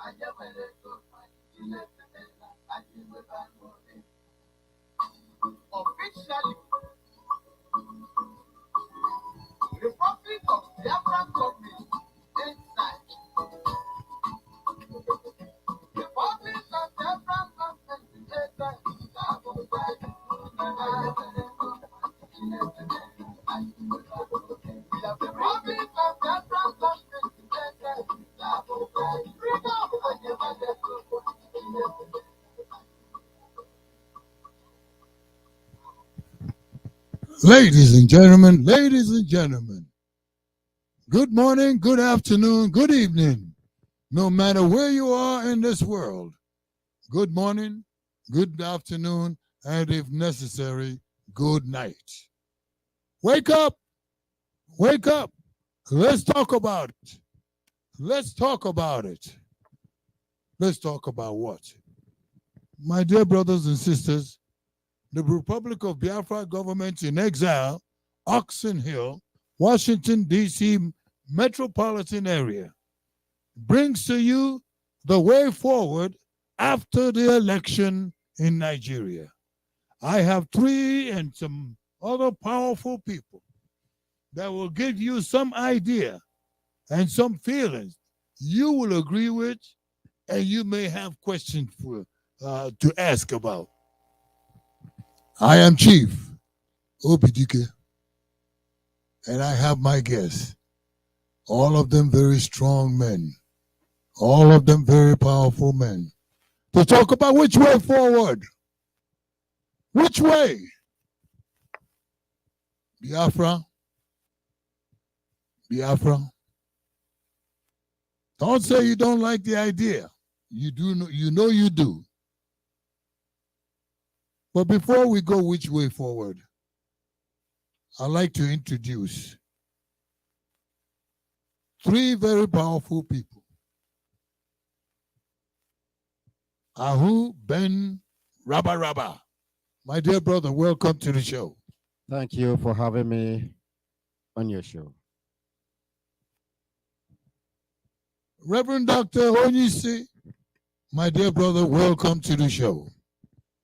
Officially, Republic of Biafra government inside. Republic of Biafra government inside. Republic of Biafra government inside. Ladies and gentlemen, good morning, good afternoon, good evening, no matter where you are in this world. Good morning, good afternoon, and if necessary, good night. Wake up, wake up. Let's talk about it. Let's talk about it. Let's talk about what? My dear brothers and sisters, the Republic of Biafra government in exile, Oxon Hill, Washington, D.C. metropolitan area, brings to you the way forward after the election in Nigeria. I have three and some other powerful people that will give you some idea and some feelings you will agree with, and you may have questions for, to ask about. I am Chief Obidike, and I have my guests, all of them very strong men, all of them very powerful men, to talk about which way forward. Which way? Biafra. Biafra. Don't say you don't like the idea. You do know, you do. But before we go which way forward, I'd like to introduce three very powerful people. Ahu Ben Rabba. My dear brother, welcome to the show. Thank you for having me on your show. Reverend Dr. Onyisi, my dear brother, welcome to the show.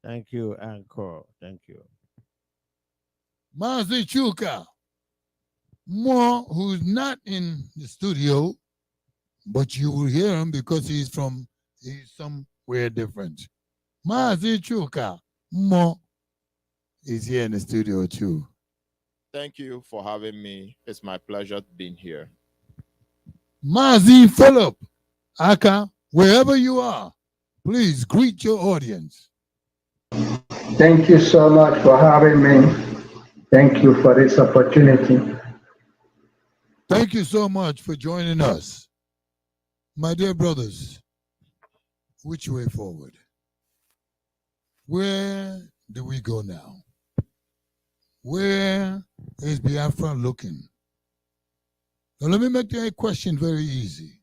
Thank you, Anchor. Thank you. Mazi Chuka, more who's not in the studio, but you will hear him because he's somewhere different. Mazi Chuka, more is here in the studio too. Thank you for having me. It's my pleasure being here. Mazi Philip Aka, wherever you are, please greet your audience. Thank you so much for having me. Thank you for this opportunity. Thank you so much for joining us. My dear brothers, which way forward? Where do we go now? Where is Biafra looking? Now let me make that question very easy.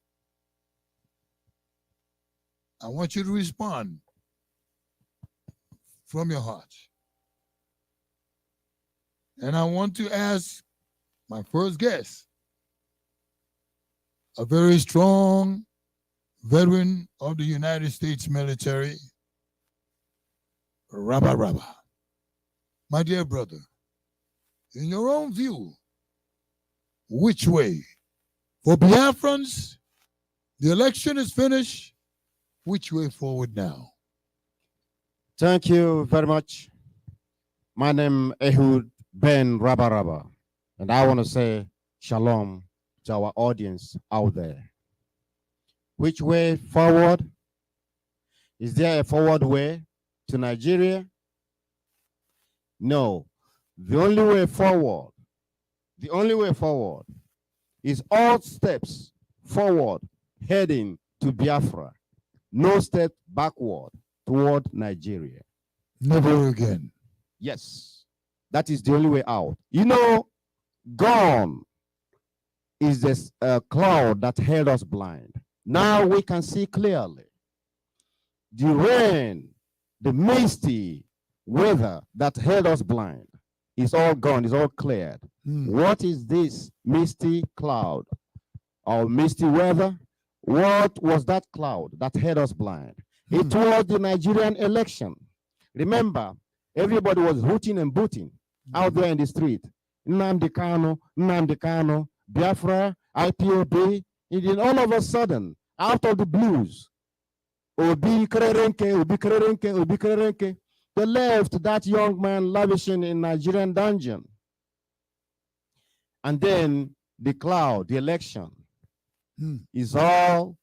I want you to respond from your heart. And I want to ask my first guest, a very strong veteran of the United States military, Rabba. My dear brother, in your own view, which way? For Biafrans, the election is finished. Which way forward now? Thank you very much. My name is Ehud Ben Rabba, and I want to say shalom to our audience out there. Which way forward? Is there a forward way to Nigeria? No. The only way forward is all steps forward heading to Biafra. No step backward toward Nigeria. Never again. Yes, that is the only way out. You know, gone is this cloud that held us blind. Now we can see clearly. The rain, the misty weather that held us blind is all gone, is all cleared. What is this misty cloud or misty weather? What was that cloud that had us blind? It was the Nigerian election. Remember, everybody was hooting and booting out there in the street. Nnamdi Kanu, Biafra, IPOB. And then all of a sudden, out of the blues, Obi Kerenke, they left that young man languishing in Nigerian dungeon. And then the cloud, the election, is all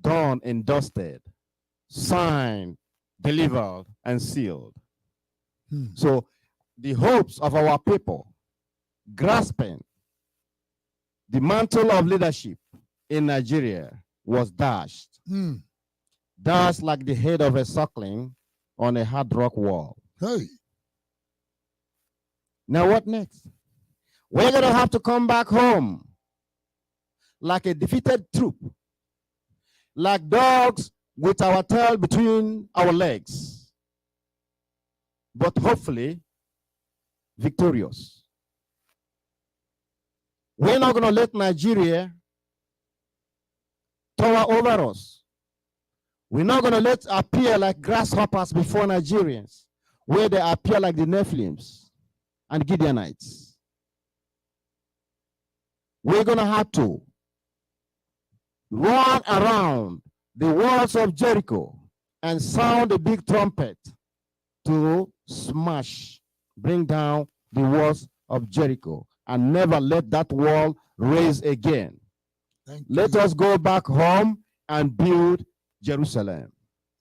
done and dusted, signed, delivered, and sealed. So the hopes of our people grasping the mantle of leadership in Nigeria was dashed. Dashed like the head of a suckling on a hard rock wall. Hey. Now what next? We're going to have to come back home like a defeated troop, like dogs with our tail between our legs, but hopefully victorious. We're not going to let Nigeria tower over us. We're not going to let appear like grasshoppers before Nigerians, where they appear like the Nephilims and Gideonites. We're going to have to run around the walls of Jericho and sound a big trumpet to smash, bring down the walls of Jericho, and never let that wall raise again. Let us go back home and build Jerusalem.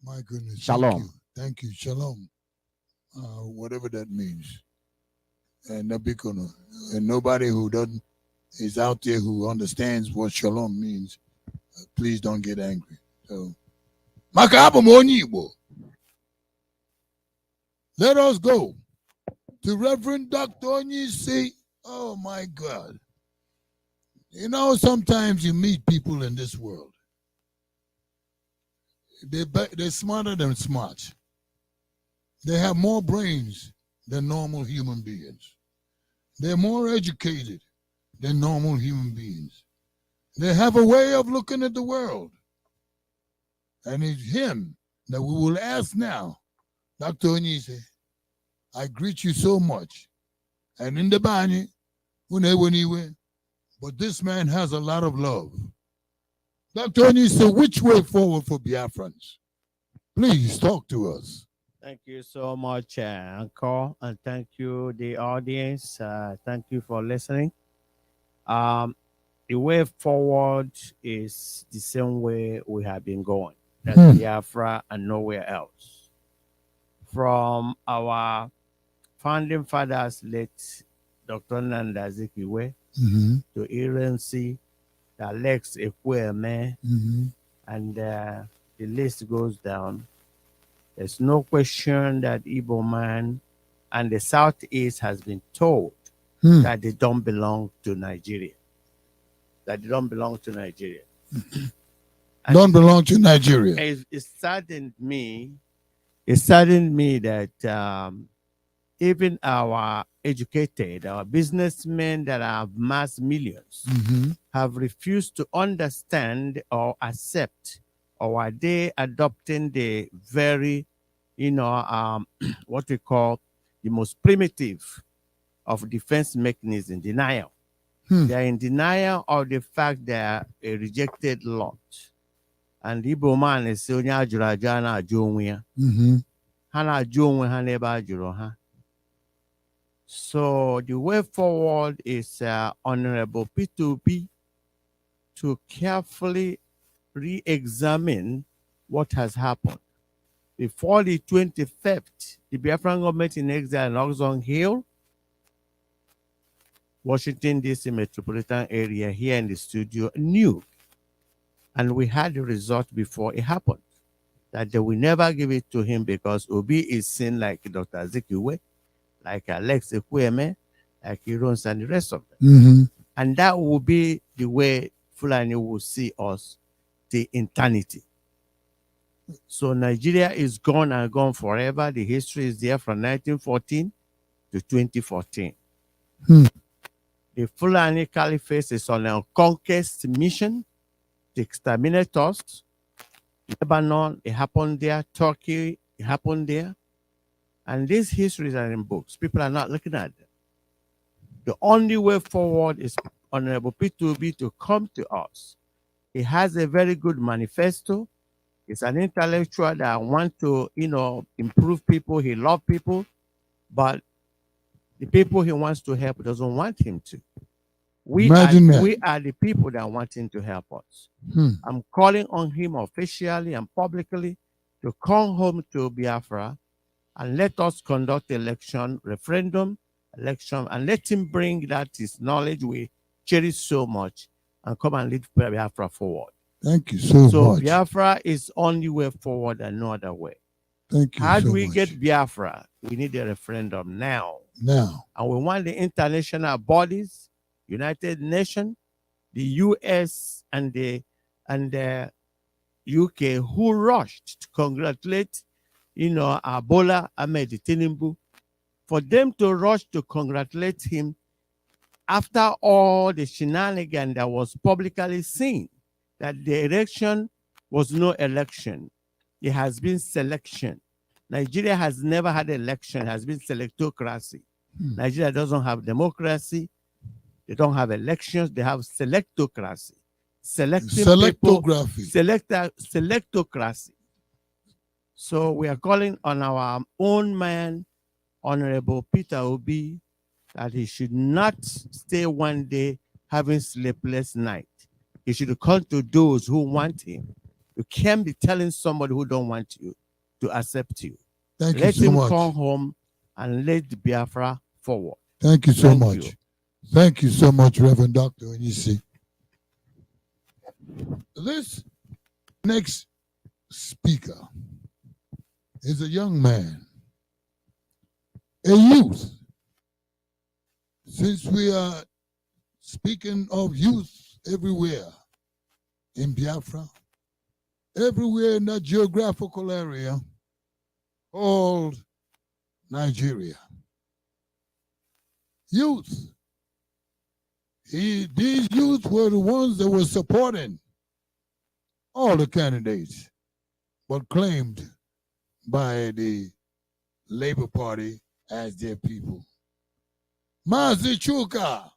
My goodness. Shalom. Thank you. Shalom. Whatever that means. And nobody who doesn't is out there who understands what shalom means. Please don't get angry. So, let us go to Reverend Dr. Onyisi. Oh my God. You know, sometimes you meet people in this world. They're smarter than smart. They have more brains than normal human beings. They're more educated than normal human beings. They have a way of looking at the world. And it's him that we will ask now, Dr. Onyisi, I greet you so much. And in the bani, but this man has a lot of love. Dr. Onyisi, which way forward for Biafrans? Please talk to us. Thank you so much, Uncle, and thank you, the audience. Thank you for listening. The way forward is the same way we have been going. That's Biafra and nowhere else. From our founding fathers, late Dr. Nanda Azikiwe, to Irensi, Alex Ekweme, and the list goes down. There's no question that Igbo man and the Southeast has been told that they don't belong to Nigeria. That they don't belong to Nigeria. Don't belong to Nigeria. It saddened me that even our educated, our businessmen that have mass millions have refused to understand or accept, or are they adopting the very, what we call the most primitive of defense mechanism, denial. They are in denial of the fact they are a rejected lot. And Igbo man is onye ajụrụ ajụ na-ajụ onwe ya. Ha na-ajụ onwe ha n'ebe ajụrụ ha. So the way forward is Honorable P2P to carefully re-examine what has happened. Before the 25th, the Biafran government in exile in Oxon Hill, Washington, D.C. metropolitan area here in the studio knew, and we had the result before it happened, that they will never give it to him because Obi is seen like Dr. Azikiwe, like Alex Ekweme, like Irons and the rest of them. And that will be the way Fulani will see us the eternity. So Nigeria is gone and gone forever. The history is there from 1914 to 2014. The Fulani Caliphate is on a conquest mission. the exterminators. Lebanon, it happened there. Turkey, it happened there. And these histories are in books. People are not looking at them. The only way forward is Honorable P2B to come to us. He has a very good manifesto. He's an intellectual that wants to, improve people. He loves people, but the people he wants to help doesn't want him to. We are the people that want him to help us. I'm calling on him officially and publicly to come home to Biafra and let us conduct referendum, election, and let him bring that his knowledge we cherish so much and come and lead Biafra forward. Thank you so much. So Biafra is only way forward and no other way. Thank you How so do we much. get Biafra? We need a referendum now. Now. And we want the international bodies, United Nations, the US and the UK who rushed to congratulate, Bola Ahmed Tinubu, for them to rush to congratulate him after all the shenanigans that was publicly seen, that the election was no election. It has been selection. Nigeria has never had election, it has been selectocracy. Nigeria doesn't have democracy. They don't have elections. They have selectocracy. Selectocracy. So we are calling on our own man, Honorable Peter Obi, that he should not stay one day having sleepless night. He should come to those who want him. You can't be telling somebody who don't want you to accept you. Let him come home and lead Biafra forward. Thank you so much. Thank you so much, Reverend Dr. Onyisi. This next speaker is a young man, a youth. Since we are speaking of youth everywhere in Biafra, everywhere in that geographical area called Nigeria. Youth. These youth were the ones that were supporting all the candidates, but claimed by the Labour Party as their people. Mazichuka,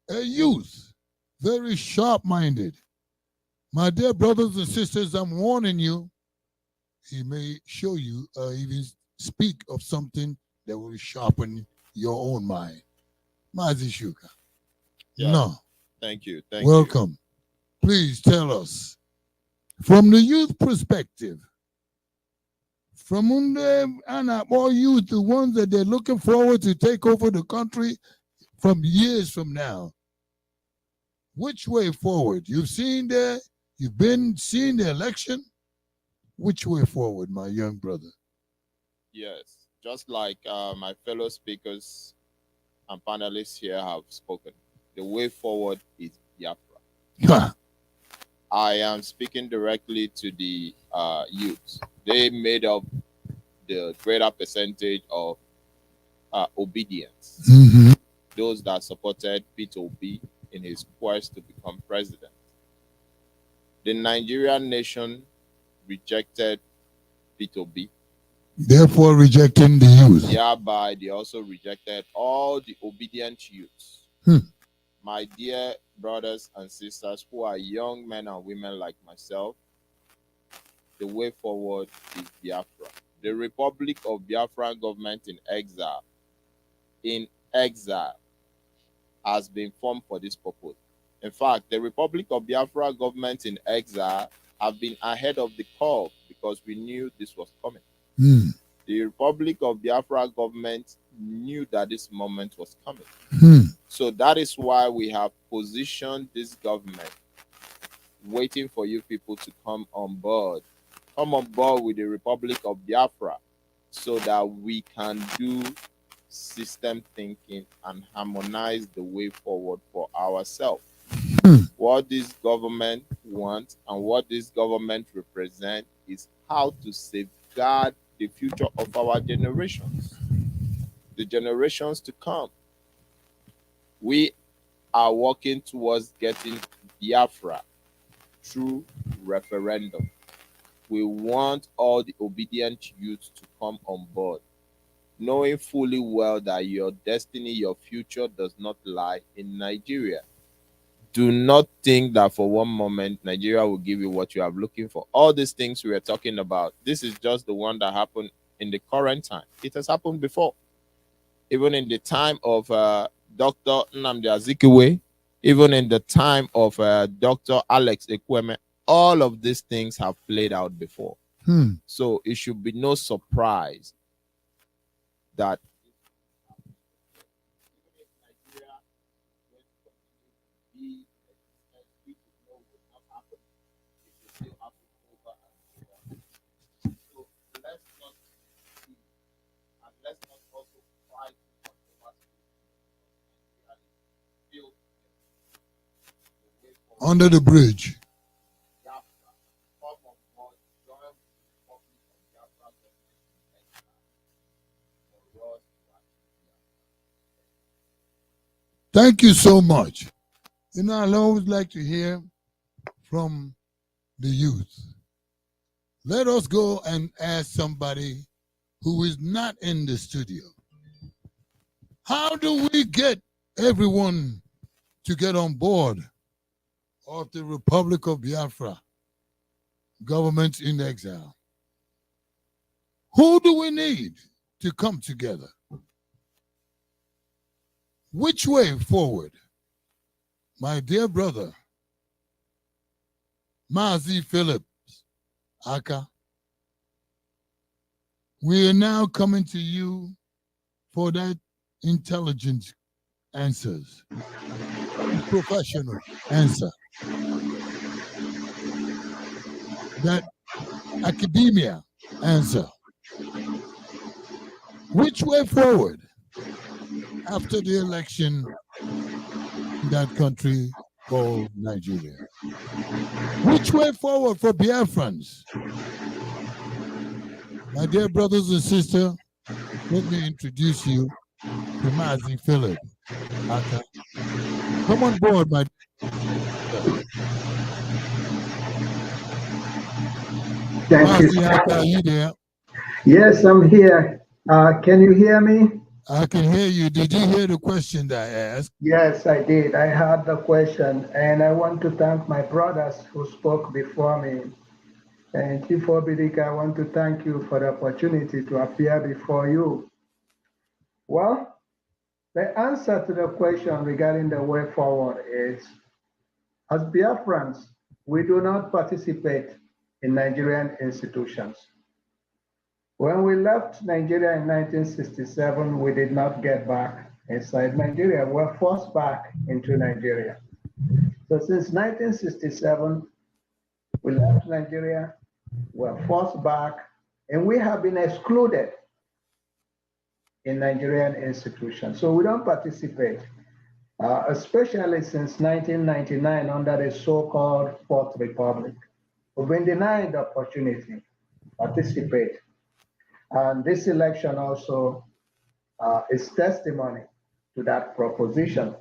a youth, very sharp-minded. My dear brothers and sisters, I'm warning you, he may show you or even speak of something that will sharpen your own mind. Mazichuka. Yeah. No. Thank you. Welcome. Please tell us, from the youth perspective, from all youth, the ones that they're looking forward to take over the country from years from now, which way forward? You've been seeing the election. Which way forward, my young brother? Yes, just like my fellow speakers and panelists here have spoken, the way forward is Biafra. I am speaking directly to the youth. They made up the greater percentage of obedience. Mm-hmm. Those that supported Peter Obi in his quest to become president. The Nigerian nation rejected Peter Obi. Therefore rejecting the youth. Thereby, they also rejected all the obedient youths. My dear brothers and sisters who are young men and women like myself, the way forward is Biafra. The Republic of Biafra government in exile has been formed for this purpose. In fact, the Republic of Biafra government in exile have been ahead of the curve because we knew this was coming. The Republic of Biafra government knew that this moment was coming. So that is why we have positioned this government, waiting for you people to come on board. Come on board with the Republic of Biafra so that we can do system thinking and harmonize the way forward for ourselves. What this government wants and what this government represents is how to safeguard the future of our generations, the generations to come. We are working towards getting Biafra through referendum. We want all the obedient youth to come on board, knowing fully well that your destiny, your future does not lie in Nigeria. Do not think that for one moment Nigeria will give you what you are looking for. All these things we are talking about, this is just the one that happened in the current time. It has happened before. Even in the time of Dr. Nnamdi Azikiwe, even in the time of Dr. Alex Ekweme, all of these things have played out before. So it should be no surprise that under the bridge. Thank you so much. You know, I always like to hear from the youth. Let us go and ask somebody who is not in the studio. How do we get everyone to get on board of the Republic of Biafra, government in exile? Who do we need to come together? Which way forward? My dear brother, Mazi Phillips Aka, we are now coming to you for that intelligent answers, professional answer, that academia answer. Which way forward after the election in that country called Nigeria? Which way forward for Biafrans? My dear brothers and sisters, let me introduce you to Mazi Philip Aka. Come on board, my Thank Mazi you. Aka, are you there? Yes, I'm here. Can you hear me? I can hear you. Did you hear the question that I asked? Yes, I did. I heard the question, and I want to thank my brothers who spoke before me. And Chief Obidik, I want to thank you for the opportunity to appear before you. Well, the answer to the question regarding the way forward is, as Biafrans, we do not participate in Nigerian institutions. When we left Nigeria in 1967, we did not get back inside Nigeria. We were forced back into Nigeria. So since 1967, we left Nigeria, we were forced back, and we have been excluded in Nigerian institutions. So we don't participate, especially since 1999 under the so-called Fourth Republic. We've been denied the opportunity to participate. And this election also is testimony to that proposition.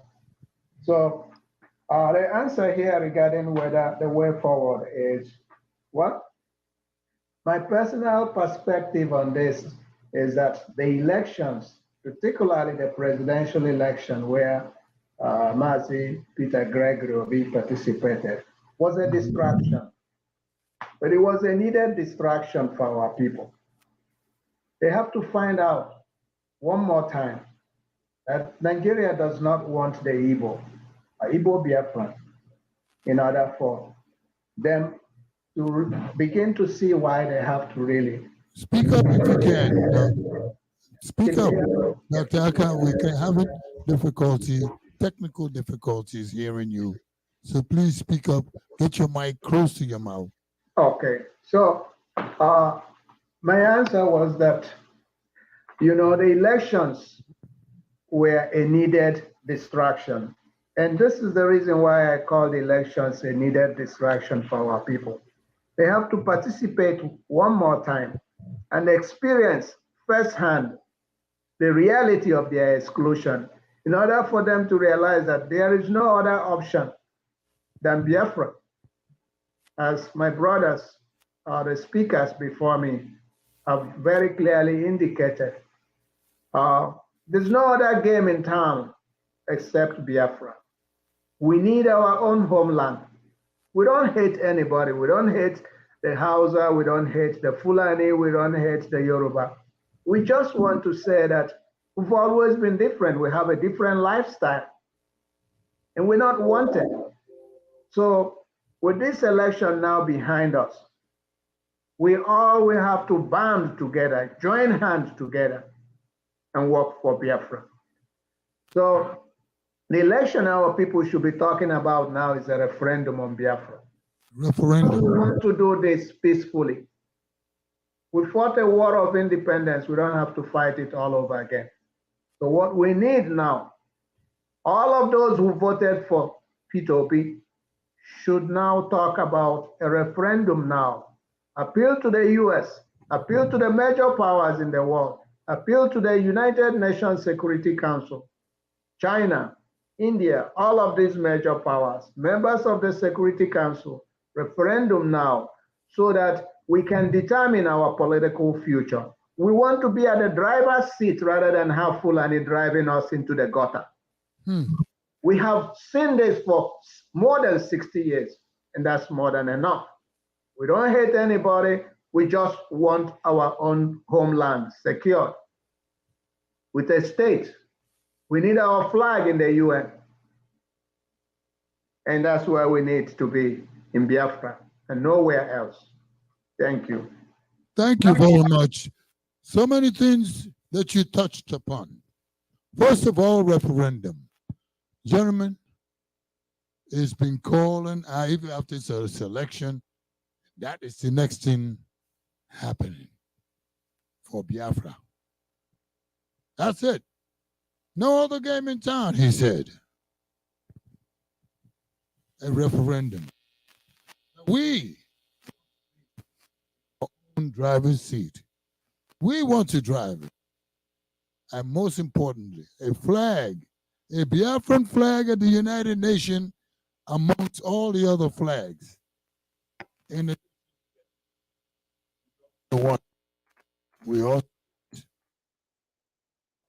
So the answer here regarding whether the way forward is what? My personal perspective on this is that the elections, particularly the presidential election where Mazi Peter Gregory Obi participated, was a distraction. But it was a needed distraction for our people. They have to find out one more time that Nigeria does not want the Igbo Biafran, in order for them to begin to see why they have to really speak up if you can. Speak up, Dr. Aka. We can have technical difficulties hearing you. So please speak up. Get your mic close to your mouth. Okay. So my answer was that, the elections were a needed distraction. And this is the reason why I call the elections a needed distraction for our people. They have to participate one more time and experience firsthand the reality of their exclusion in order for them to realize that there is no other option than Biafra, as my brothers, the speakers before me, have very clearly indicated. There's no other game in town except Biafra. We need our own homeland. We don't hate anybody. We don't hate the Hausa. We don't hate the Fulani. We don't hate the Yoruba. We just want to say that we've always been different. We have a different lifestyle, and we're not wanted. So with this election now behind us, we all will have to band together, join hands together, and work for Biafra. So the election our people should be talking about now is a referendum on Biafra. Referendum. We want to do this peacefully. We fought a war of independence. We don't have to fight it all over again. So what we need now, all of those who voted for P2P should now talk about a referendum now. Appeal to the US, appeal to the major powers in the world, appeal to the United Nations Security Council, China, India, all of these major powers, members of the Security Council, referendum now, so that we can determine our political future. We want to be at the driver's seat rather than have Fulani driving us into the gutter. We have seen this for more than 60 years, and that's more than enough. We don't hate anybody. We just want our own homeland secured with a state. We need our flag in the UN. And that's where we need to be, in Biafra and nowhere else. Thank you. Thank you very much. So many things that you touched upon. First of all, referendum. Gentlemen, it's been calling, even after the selection, that is the next thing happening for Biafra. That's it. No other game in town, he said. A referendum. We own driver's seat. We want to drive it. And most importantly, a flag, a Biafran flag at the United Nations amongst all the other flags. In the one, we all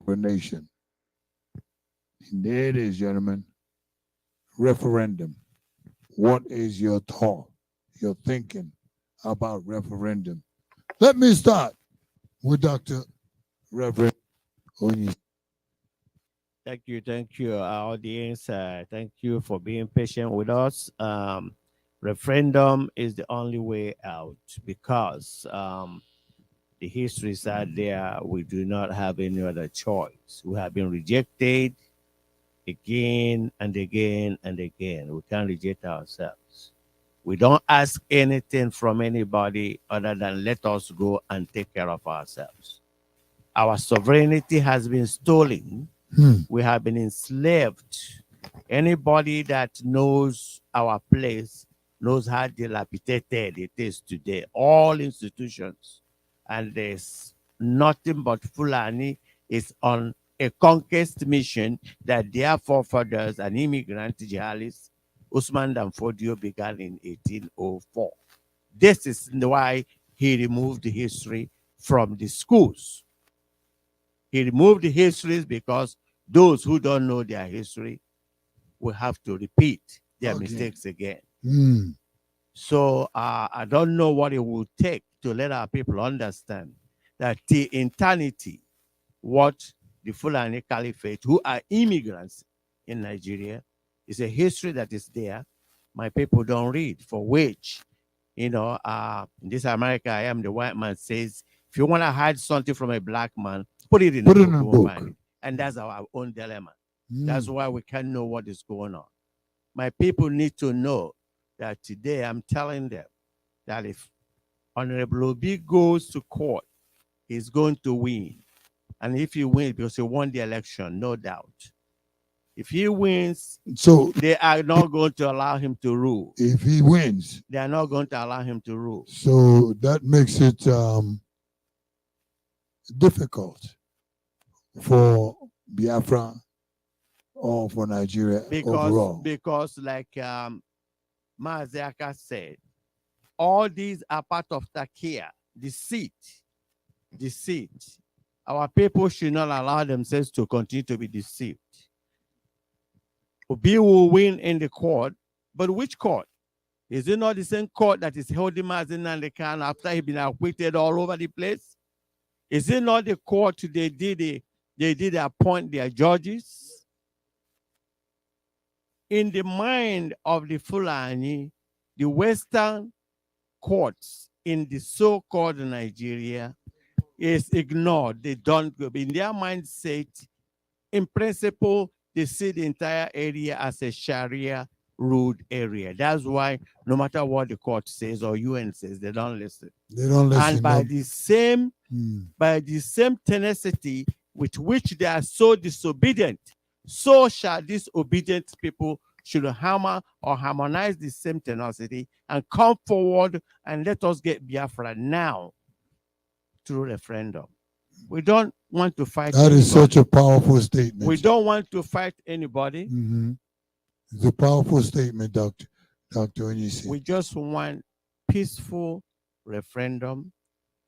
a nation. And there it is, gentlemen. Referendum. What is your thought, your thinking about referendum? Let me start with Dr. Reverend Onyi. Thank you, our audience. Thank you for being patient with us. Referendum is the only way out because the histories are there. We do not have any other choice. We have been rejected again and again and again. We can't reject ourselves. We don't ask anything from anybody other than let us go and take care of ourselves. Our sovereignty has been stolen. We have been enslaved. Anybody that knows our place knows how dilapidated it is today. All institutions. And there's nothing but Fulani is on a conquest mission that their forefathers and immigrant jihadists, Usman Dan Fodio, began in 1804. This is why he removed the history from the schools. He removed the histories because those who don't know their history will have to repeat their mistakes again. So I don't know what it will take to let our people understand that the eternity, what the Fulani Caliphate, who are immigrants in Nigeria, is a history that is there. My people don't read, for which, in this America, I am the white man says, if you want to hide something from a black man, put it in a book. And that's our own dilemma. That's why we can't know what is going on. My people need to know that today I'm telling them that if Honorable Obi goes to court, he's going to win. And if he wins, because he won the election, no doubt. If he wins, so they are not going to allow him to rule. If he wins, they are not going to allow him to rule. So that makes it difficult for Biafra or for Nigeria overall. Because like Maziaka said, all these are part of Takia, deceit. Deceit. Our people should not allow themselves to continue to be deceived. Obi will win in the court, but which court? Is it not the same court that is holding Mazi Nandekan after he's been acquitted all over the place? Is it not the court they did appoint their judges? In the mind of the Fulani, the Western courts in the so-called Nigeria is ignored. They don't go. In their mindset, in principle, they see the entire area as a Sharia ruled area. That's why no matter what the court says or UN says, they don't listen. They don't listen. And by the same tenacity with which they are so disobedient, so shall these obedient people should hammer or harmonize the same tenacity and come forward and let us get Biafra now through referendum. We don't want to fight. That is such a powerful statement. We don't want to fight anybody. It's a powerful statement, Dr. Onyisi. We just want peaceful referendum.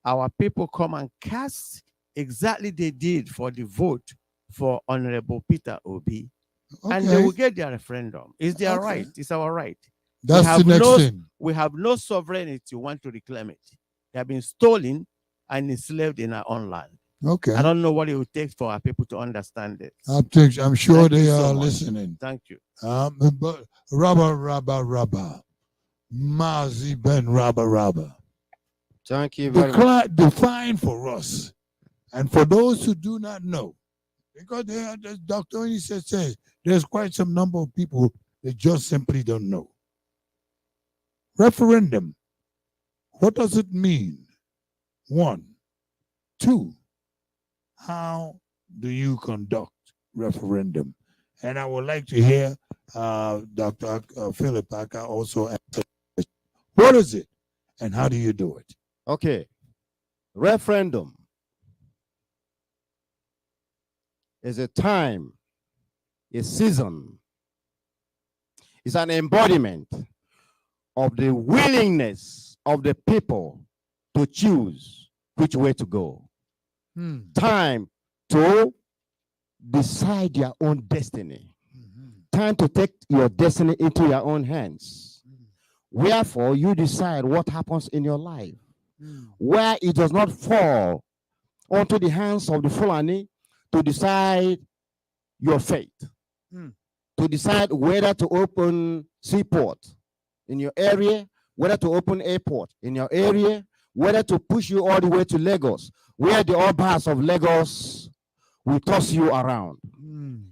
Our people come and cast exactly they did for the vote for Honorable Peter Obi. Okay. And they will get their referendum. It's their right. It's our right. That's the next thing. We have no sovereignty to want to reclaim it. They have been stolen and enslaved in our own land. Okay. I don't know what it would take for our people to understand it. I'm sure they are listening. Thank you. But Rabba, Mazi Ben Rabba. Thank you very much. Define for us, and for those who do not know, because as Dr. Onisa says, there's quite some number of people that just simply don't know. Referendum, what does it mean? 1. 2, how do you conduct referendum? And I would like to hear Dr. Philip Aka also answer. What is it and how do you do it? Okay. Referendum is a time, a season. It's an embodiment of the willingness of the people to choose which way to go. Time to decide your own destiny. Time to take your destiny into your own hands. Wherefore, you decide what happens in your life. Where it does not fall onto the hands of the Fulani to decide your fate. To decide whether to open seaport in your area, whether to open airport in your area, whether to push you all the way to Lagos, where the Obas of Lagos will toss you around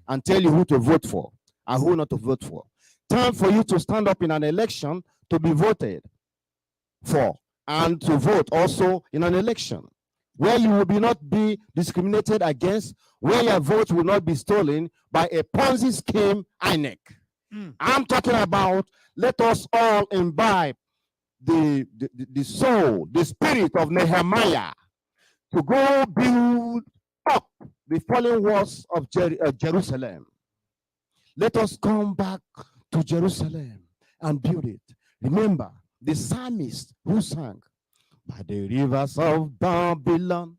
and tell you who to vote for and who not to vote for. Time for you to stand up in an election to be voted for and to vote also in an election where you will not be discriminated against, where your vote will not be stolen by a Ponzi scheme INEC. I'm talking about let us all imbibe the soul, the spirit of Nehemiah to go build up the fallen walls of Jerusalem. Let us come back to Jerusalem and build it. Remember, the psalmist who sang, by the rivers of Babylon,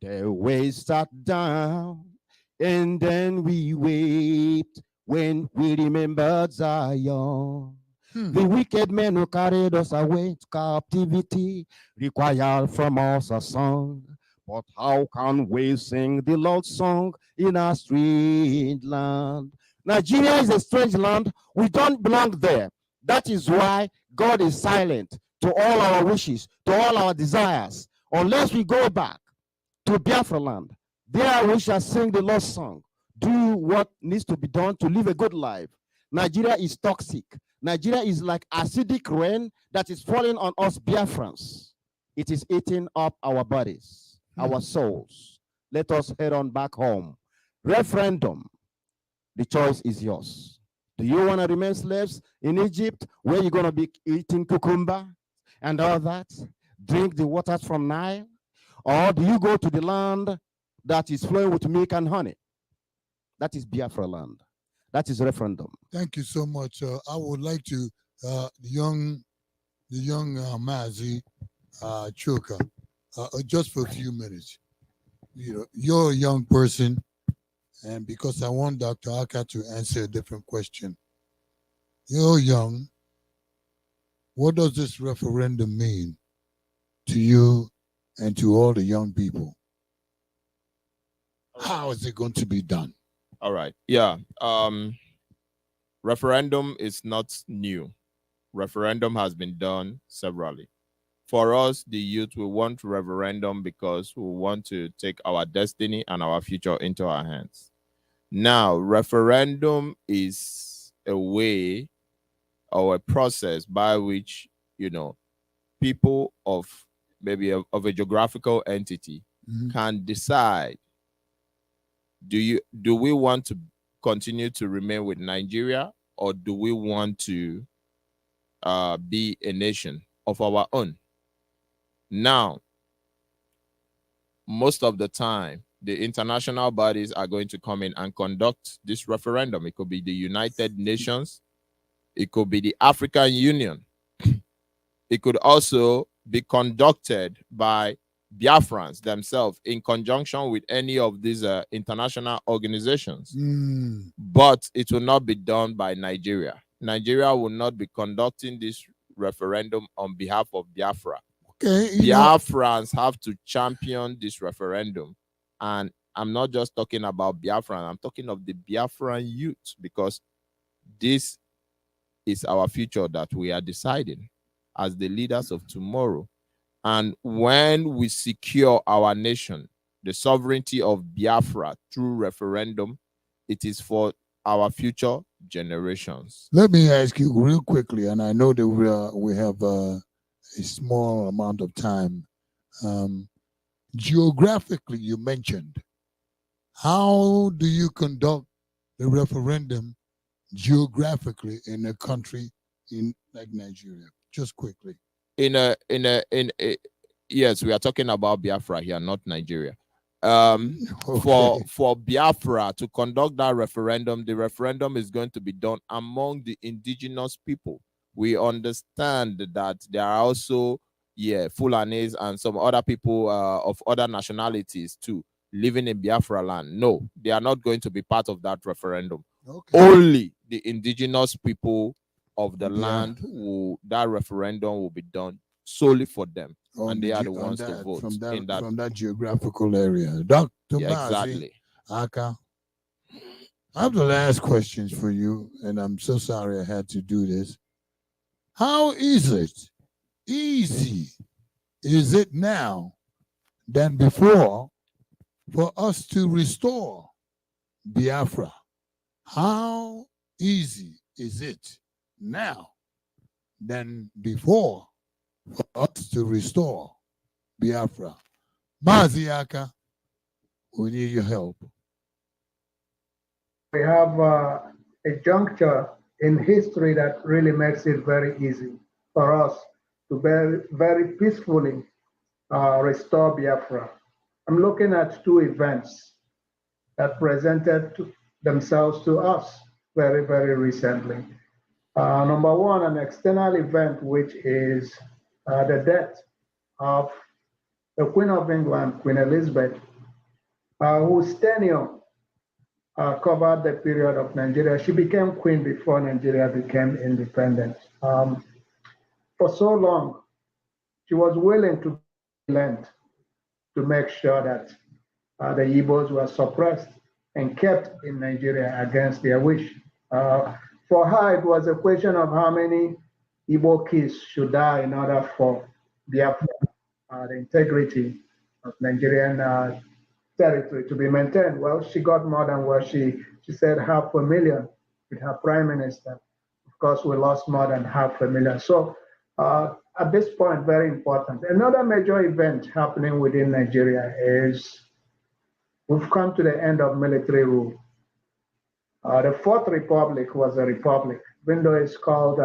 the waves sat down, and then we wept when we remembered Zion. The wicked men who carried us away to captivity required from us a song. But how can we sing the Lord's song in a strange land? Nigeria is a strange land. We don't belong there. That is why God is silent to all our wishes, to all our desires. Unless we go back to Biafra land, there we shall sing the Lord's song. Do what needs to be done to live a good life. Nigeria is toxic. Nigeria is like acidic rain that is falling on us Biafrans. It is eating up our bodies, our souls. Let us head on back home. Referendum. The choice is yours. Do you want to remain slaves in Egypt where you're going to be eating cucumber and all that? Drink the waters from Nile? Or do you go to the land that is flowing with milk and honey? That is Biafra land. That is referendum. Thank you so much. I would like to the young Mazi Chuka, just for a few minutes. You're a young person, and because I want Dr. Aka to answer a different question, you're young. What does this referendum mean to you and to all the young people? How is it going to be done? All right. Yeah. Referendum is not new. Referendum has been done severally. For us, the youth, we want referendum because we want to take our destiny and our future into our hands. Now, referendum is a way or a process by which, people of maybe of a geographical entity can decide, do we want to continue to remain with Nigeria, or do we want to be a nation of our own? Now, most of the time, the international bodies are going to come in and conduct this referendum. It could be the United Nations. It could be the African Union. It could also be conducted by Biafrans themselves in conjunction with any of these international organizations. But it will not be done by Nigeria. Nigeria will not be conducting this referendum on behalf of Biafra. Okay, Biafrans have to champion this referendum. And I'm not just talking about Biafran, I'm talking of the Biafran youth, because this is our future that we are deciding as the leaders of tomorrow. And when we secure our nation, the sovereignty of Biafra through referendum, it is for our future generations. Let me ask you real quickly, and I know that we have a small amount of time. Geographically, you mentioned, how do you conduct the referendum geographically in a country like Nigeria? Just quickly. Yes, we are talking about Biafra here, not Nigeria. Okay. For Biafra to conduct that referendum, the referendum is going to be done among the indigenous people. We understand that there are also Fulanis and some other people of other nationalities too living in Biafra land. No, they are not going to be part of that referendum. Okay. Only the indigenous people of the land that referendum will be done solely for them, and they are the ones to vote from that geographical area. Dr. Exactly. Aka, I have the last questions for you, and I'm so sorry I had to do this. How easy is it now than before for us to restore Biafra? How easy is it now than before for us to restore Biafra? Maziaka, we need your help. We have a juncture in history that really makes it very easy for us to very peacefully restore Biafra. I'm looking at two events that presented themselves to us very, very recently. Number one, an external event, which is the death of the Queen of England, Queen Elizabeth, whose tenure covered the period of Nigeria. She became queen before Nigeria became independent. For so long, she was willing to lend to make sure that the Igbos were suppressed and kept in Nigeria against their wish. For her, it was a question of how many Igbo kids should die in order for the integrity of Nigerian territory to be maintained. Well, she got more than what she said, 500,000 with her prime minister. Of course, we lost more than 500,000. So at this point, very important. Another major event happening within Nigeria is we've come to the end of military rule. The Fourth Republic was a republic, even though it's called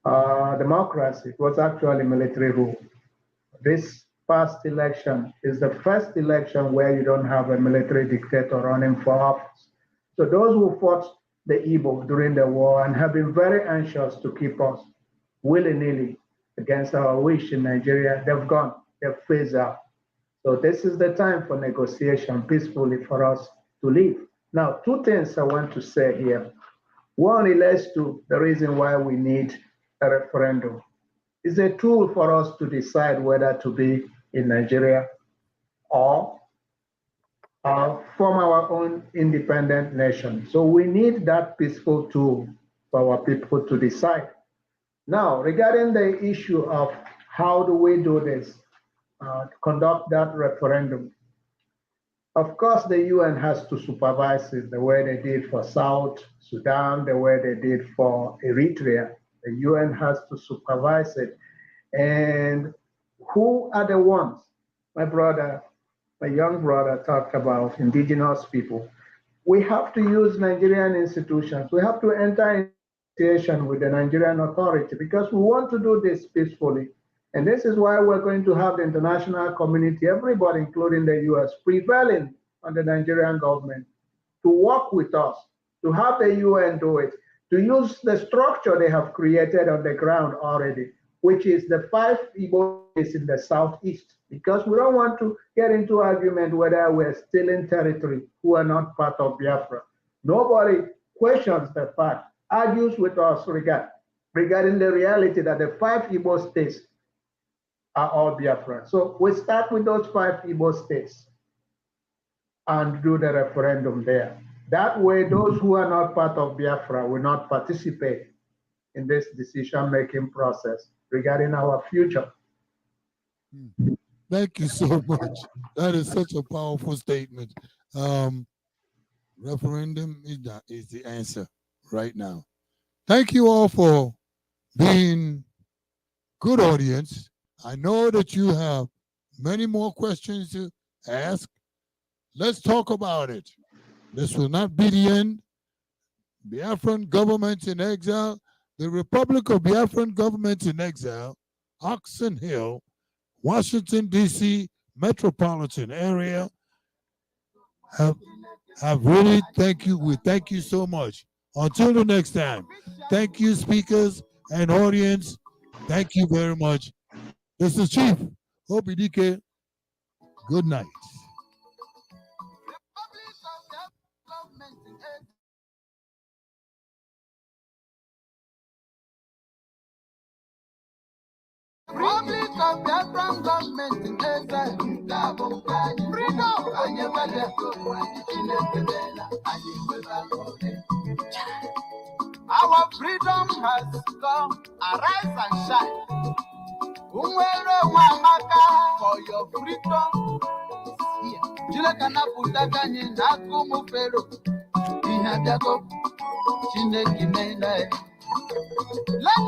democracy. It was actually military rule. This past election is the first election where you don't have a military dictator running for office. So those who fought the Igbo during the war and have been very anxious to keep us willy-nilly against our wish in Nigeria. They've gone, they've phased out. So this is the time for negotiation peacefully for us to live. Now, two things I want to say here. One relates to the reason why we need a referendum. It's a tool for us to decide whether to be in Nigeria or form our own independent nation. So we need that peaceful tool for our people to decide. Now, regarding the issue of how do we do this, conduct that referendum, of course, the UN has to supervise it the way they did for South Sudan, the way they did for Eritrea. The UN has to supervise it. And who are the ones? My young brother talked about indigenous people. We have to use Nigerian institutions. We have to enter in negotiation with the Nigerian authority because we want to do this peacefully. And this is why we're going to have the international community, everybody, including the US, prevailing on the Nigerian government to work with us, to have the UN do it, to use the structure they have created on the ground already, which is the 5 Igbo states in the southeast, because we don't want to get into argument whether we're still in territory who are not part of Biafra. Nobody questions the fact, argues with us regarding the reality that the 5 Igbo states are all Biafra. So we start with those 5 Igbo states and do the referendum there. That way, those who are not part of Biafra will not participate in this decision-making process regarding our future. Thank you so much. That is such a powerful statement. Referendum is the answer right now. Thank you all for being good audience. I know that you have many more questions to ask. Let's talk about it. This will not be the end. Biafran government in exile, the Republic of Biafran government in exile, Oxon Hill, Washington, D.C. metropolitan area have really thank you. We thank you so much. Until the next time, thank you, speakers and audience. Thank you very much. This is Chief Obidike. Good night. Republic of Biafran government in exile. Freedom. Our freedom has come. Arise and shine. Unwere Wamaka for your freedom. Jilekana Putagani Nakumu Fero. Ihabiago. Chineki Mene.